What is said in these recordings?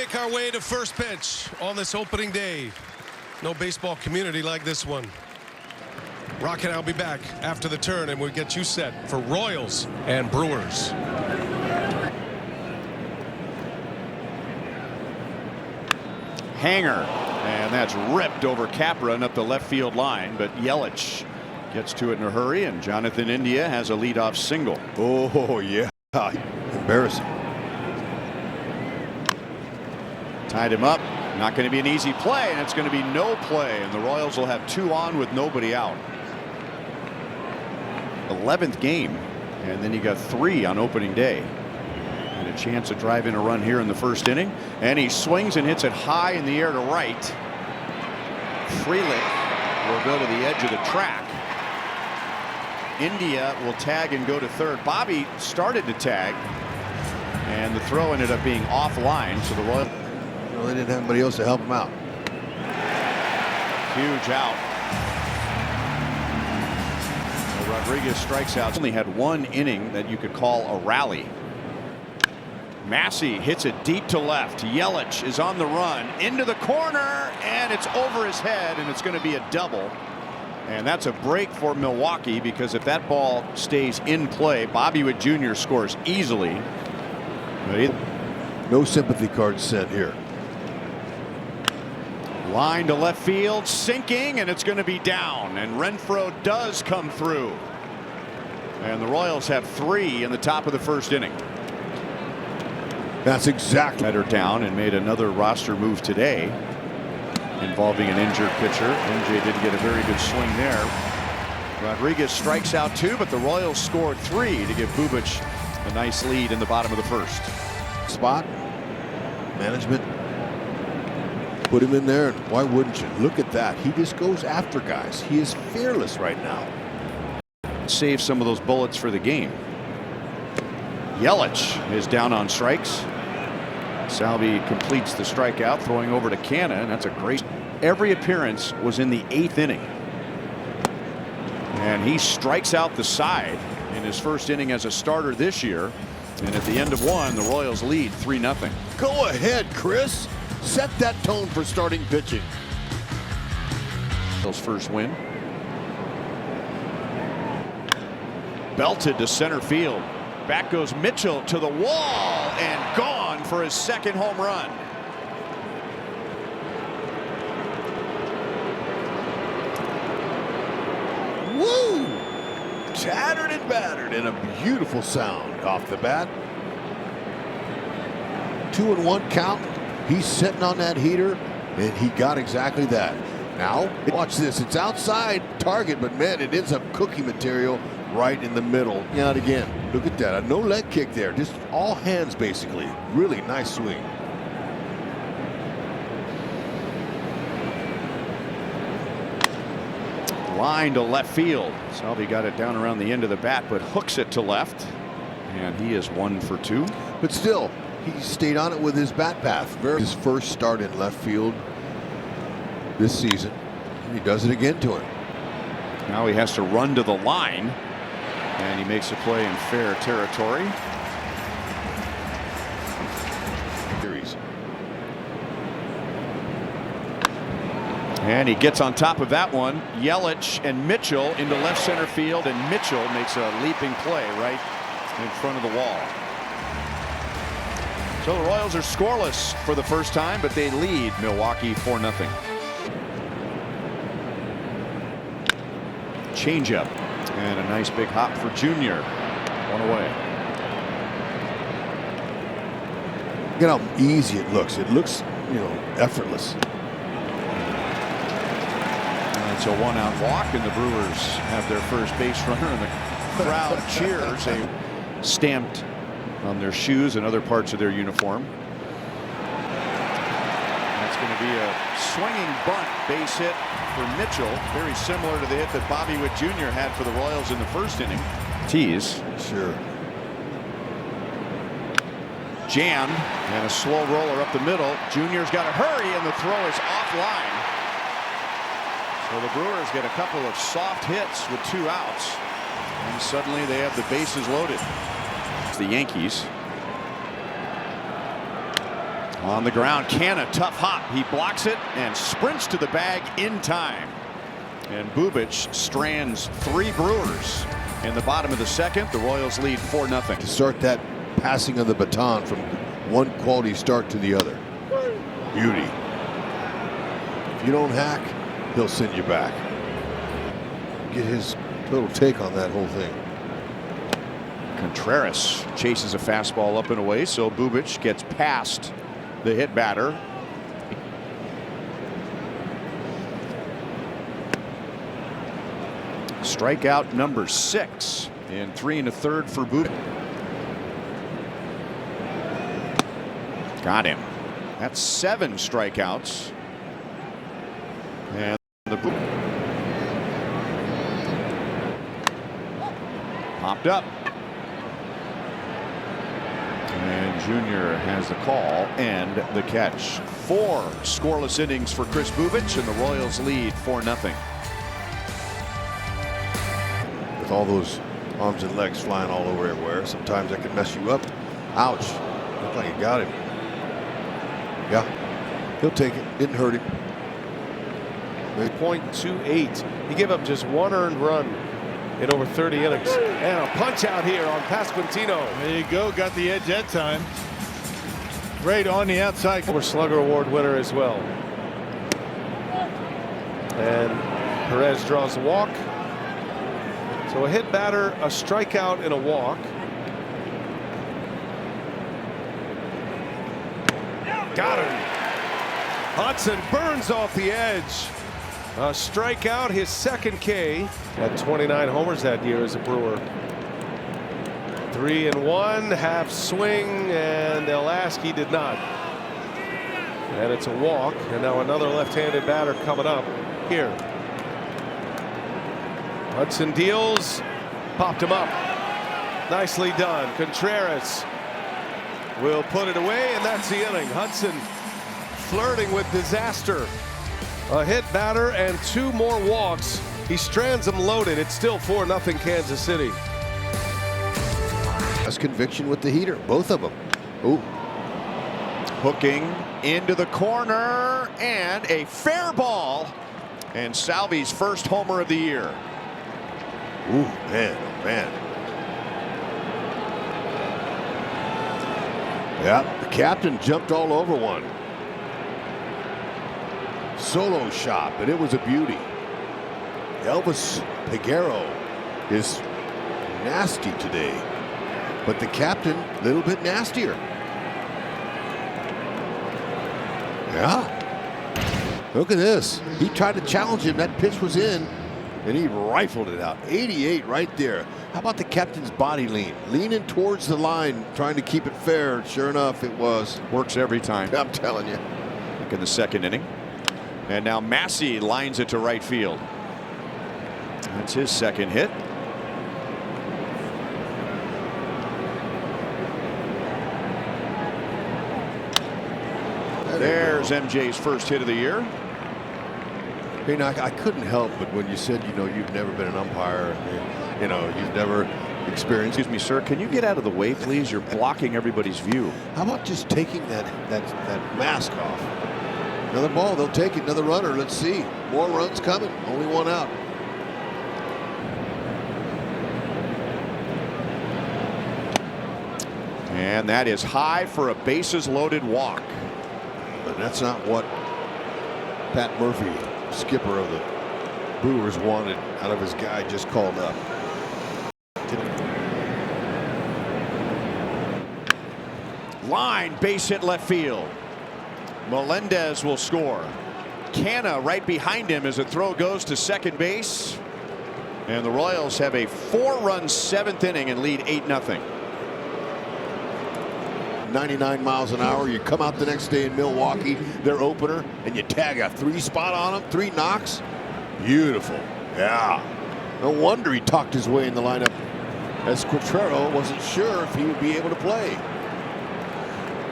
make our way to first pitch on this opening day. No baseball community like this one. Rocket, I'll be back after the turn, and we'll get you set for Royals and Brewers. Hanger, and that's ripped over Capra and up the left field line, but Yelich gets to it in a hurry, and Jonathan India has a leadoff single. Oh, yeah. Embarrassing. Tied him up. Not going to be an easy play, and it's going to be no play, and the Royals will have 2 on with nobody out. 11th game, and then you got 3 on opening day. And a chance to drive in a run here in the first inning, and he swings and hits it high in the air to right. Frelick will go to the edge of the track. India will tag and go to third. Bobby started to tag, and the throw ended up being offline, so the Royals. Well, they didn't have anybody else to help him out. Huge out. Well, Rodriguez strikes out. Only had 1 inning that you could call a rally. Massey hits it deep to left. Yelich is on the run into the corner, and it's over his head, and it's going to be a double. And that's a break for Milwaukee, because if that ball stays in play, Bobby Witt Jr. scores easily. No sympathy cards sent here. Line to left field, sinking, and it's going to be down. And Renfroe does come through. And the Royals have 3 in the top of the first inning. That's exactly. Better down and made another roster move today involving an injured pitcher. MJ didn't get a very good swing there. Rodriguez strikes out 2, but the Royals scored 3 to give Bubic a nice lead in the bottom of the first. Spot. Management put him in there, and why wouldn't you? Look at that. He just goes after guys. He is fearless right now. Save some of those bullets for the game. Yelich is down on strikes. Salvi completes the strikeout, throwing over to Canna, and that's a great. Every appearance was in the 8th inning. And he strikes out the side in his first inning as a starter this year. And at the end of 1, the Royals lead 3-0. Go ahead, Chris. Set that tone for starting pitching. Royals' first win. Belted to center field. Back goes Mitchell to the wall, and gone for his 2nd home run. Woo! Tattered and battered, and a beautiful sound off the bat. 2-1 count. He's sitting on that heater, and he got exactly that. Now, watch this. It's outside target, but man, it ends up cookie material right in the middle. Out again. Look at that. A no leg kick there. Just all hands, basically. Really nice swing. Line to left field. Salvi got it down around the end of the bat, but hooks it to left. And he is 1 for 2. But still, he stayed on it with his bat path. His first start in left field this season. And he does it again to him. Now he has to run to the line, and he makes a play in fair territory. And he gets on top of that one. Yelich and Mitchell into left center field, and Mitchell makes a leaping play right in front of the wall. So the Royals are scoreless for the first time, but they lead Milwaukee 4-0. Changeup, and a nice big hop for Junior. 1 away. Look at how easy it looks. It looks, effortless. It's a 1-out walk, and the Brewers have their first base runner, and the crowd cheers. They stamped on their shoes and other parts of their uniform. That's going to be a swinging bunt base hit for Mitchell, very similar to the hit that Bobby Witt Jr. had for the Royals in the first inning. Tease. Sure. Jammed, and a slow roller up the middle. Junior's got to hurry, and the throw is offline. So the Brewers get a couple of soft hits with 2 outs, and suddenly they have the bases loaded. It's the Yankees. On the ground, Canna, tough hop. He blocks it and sprints to the bag in time. And Bubic strands 3 Brewers in the bottom of the second. The Royals lead 4-0. To start that passing of the baton from one quality start to the other. Beauty. If you don't hack, he'll send you back. Get his total take on that whole thing. Contreras chases a fastball up and away, so Bubic gets past the hit batter. Strikeout number 6 in 3 1/3 for Bubic. Got him. That's 7 strikeouts. And the popped up. And Junior has the call and the catch. 4 scoreless innings for Chris Bubic, and the Royals lead 4-0. With all those arms and legs flying all over everywhere, sometimes that can mess you up. Ouch. Looked like he got him. Yeah, he'll take it. Didn't hurt him. .28. He gave up just 1 earned run in over 30 innings. And a punch out here on Pasquantino. There you go. Got the edge that time. Right on the outside. Former Slugger Award winner as well. And Perez draws the walk. So a hit batter, a strikeout, and a walk. Got him. Hudson burns off the edge. A strikeout, his second K. Had 29 homers that year as a Brewer. 3-1, half swing, and Elaski did not. And it's a walk, and now another left-handed batter coming up here. Hudson deals, popped him up. Nicely done. Contreras will put it away, and that's the inning. Hudson flirting with disaster. A hit batter and 2 more walks. He strands them loaded. It's still 4-0 Kansas City. That's conviction with the heater, both of them. Ooh. Hooking into the corner, and a fair ball. And Salvi's first homer of the year. Ooh, man, oh man. Yeah, the captain jumped all over one. Solo shot, but it was a beauty. Elvis Peguero is nasty today, but the captain a little bit nastier. Yeah. Look at this. He tried to challenge him. That pitch was in, and he rifled it out. 88 right there. How about the captain's body lean? Leaning towards the line, trying to keep it fair. Sure enough, it was. Works every time. I'm telling you. Look in the second inning. And now Massey lines it to right field. That's his second hit. There's MJ's first hit of the year. You know, I couldn't help but when you said, you know, you've never been an umpire, you know, you've never experienced. Excuse me, sir. Can you get out of the way, please? You're blocking everybody's view. How about just taking that mask off? Another ball, they'll take it. Another runner. Let's see. More runs coming. Only 1 out. And that is high for a bases loaded walk. But that's not what Pat Murphy, skipper of the Brewers, wanted out of his guy just called up. Line, base hit left field. Melendez will score. Canna right behind him as the throw goes to second base. And the Royals have a 4-run 7th inning and lead 8-0. 99 miles an hour. You come out the next day in Milwaukee, their opener, and you tag a 3 spot on him, 3 knocks. Beautiful. Yeah. No wonder he talked his way in the lineup, as Quatrero wasn't sure if he would be able to play.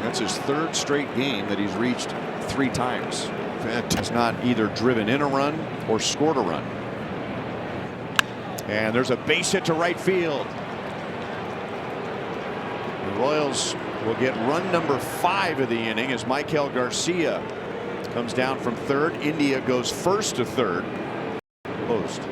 That's his 3rd straight game that he's reached 3 times. Fantastic. Has not either driven in a run or scored a run. And there's a base hit to right field. The Royals will get run number 5 of the inning as Michael Garcia comes down from third. India goes first to third. Post.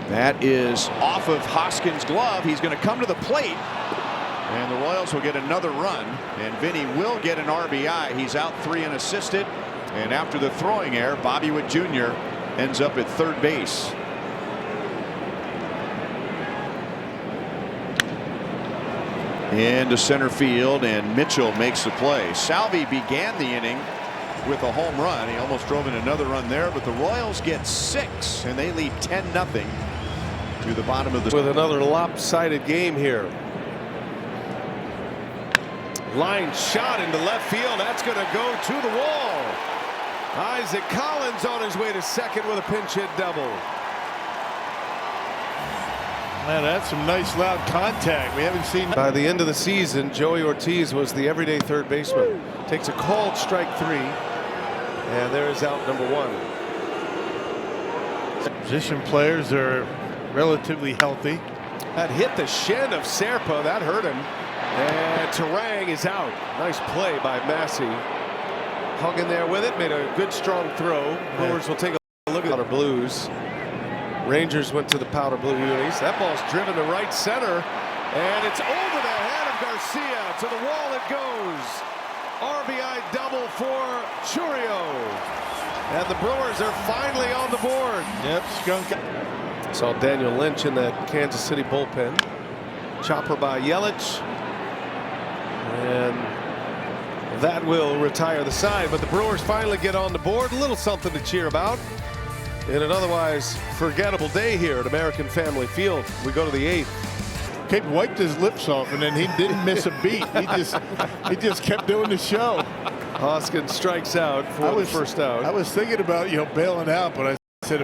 That is off of Hoskins' glove. He's going to come to the plate. And the Royals will get another run. And Vinny will get an RBI. He's out 3 unassisted. And after the throwing error, Bobby Witt Jr. ends up at third base. Into center field, and Mitchell makes the play. Salvi began the inning with a home run. He almost drove in another run there, but the Royals get 6, and they lead 10-0 to the bottom of the. With another lopsided game here. Line shot into left field. That's going to go to the wall. Isaac Collins on his way to second with a pinch hit double. Man, that's some nice loud contact. We haven't seen. By the end of the season, Joey Ortiz was the everyday third baseman. Takes a called strike 3, and there is out number 1. Position players are relatively healthy. That hit the shin of Serpa. That hurt him. And Terang is out. Nice play by Massey. Hung in there with it. Made a good strong throw. Brewers will take a look at our Blues. Rangers went to the powder blue unis. That ball's driven to right center, and it's over the head of Garcia. To the wall it goes. RBI double for Churio. And the Brewers are finally on the board. Yep, skunk. Saw Daniel Lynch in that Kansas City bullpen. Chopper by Yelich. And that will retire the side. But the Brewers finally get on the board. A little something to cheer about. In an otherwise forgettable day here at American Family Field. We go to the 8th. Cape wiped his lips off, and then he didn't miss a beat. He just kept doing the show. Hoskins strikes out for the first out. I was thinking about bailing out, but I said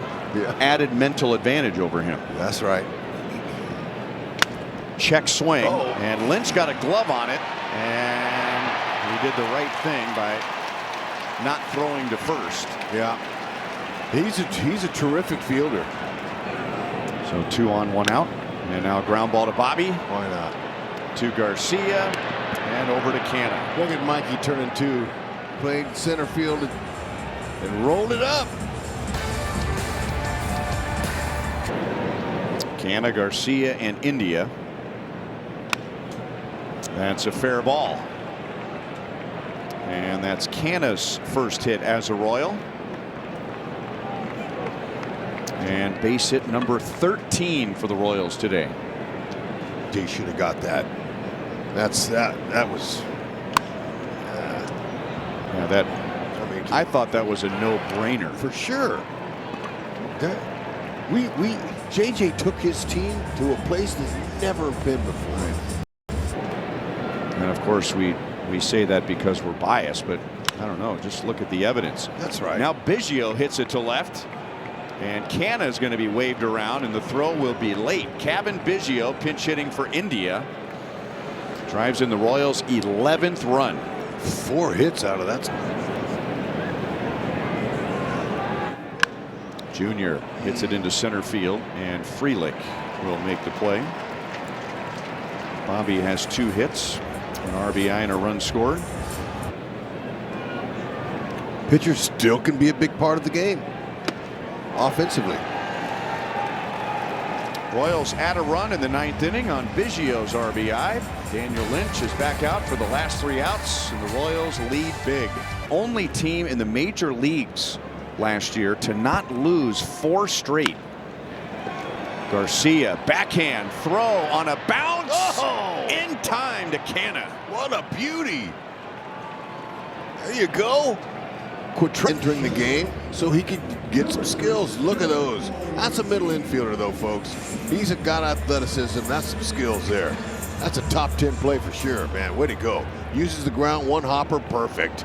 added mental advantage over him. That's right. Check swing, and Lynch got a glove on it, and he did the right thing by not throwing to first. Yeah. He's a terrific fielder. So 2 on 1 out, and now ground ball to Bobby. Why not? To Garcia, and over to Canna. Look at Mikey turning 2, playing center field and rolled it up. Canna, Garcia, and India. That's a fair ball. And that's Canna's first hit as a Royal. And base hit number 13 for the Royals today. They should have got that. That was. Yeah, that. I thought that was a no-brainer for sure. JJ took his team to a place that's never been before. And of course we say that because we're biased, but I don't know. Just look at the evidence. That's right. Now Biggio hits it to left. And Canna is going to be waved around, and the throw will be late. Kevin Biggio pinch hitting for India. Drives in the Royals' 11th run. 4 hits out of that. Junior hits it into center field, and Frelick will make the play. Bobby has 2 hits, an RBI and a run scored. Pitcher still can be a big part of the game. Offensively. Royals add a run in the 9th inning on Biggio's RBI. Daniel Lynch is back out for the last 3 outs, and the Royals lead big. Only team in the major leagues last year to not lose 4 straight. Garcia, backhand throw on a bounce. In time to Canna. What a beauty. There you go. Quit entering the game so he could get some skills. Look at those. That's a middle infielder, though, folks. He's got athleticism. That's some skills there. That's a top 10 play for sure, man. Way to go. Uses the ground, 1 hopper, perfect.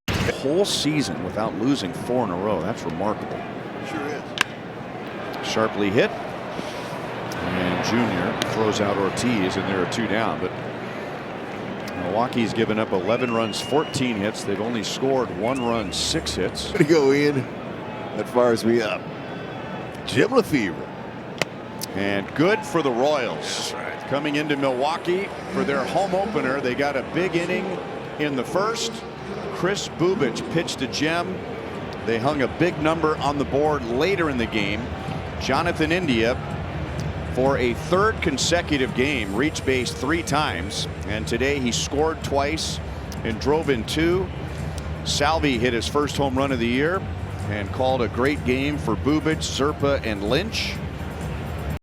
The whole season without losing 4 in a row. That's remarkable. Sure is. Sharply hit. And Junior throws out Ortiz, and there are 2 down. But Milwaukee's given up 11 runs, 14 hits. They've only scored 1 run, 6 hits. Way to go, Ian. That fires me up. Jim Lefevre. And good for the Royals. That's right. coming into Milwaukee for their home opener. They got a big inning in the first. Kris Bubic pitched a gem. They hung a big number on the board later in the game. Jonathan India, for a third consecutive game, reached base 3 times, and today he scored twice and drove in 2. Salvi hit his first home run of the year and called a great game for Bubic, Zerpa, and Lynch.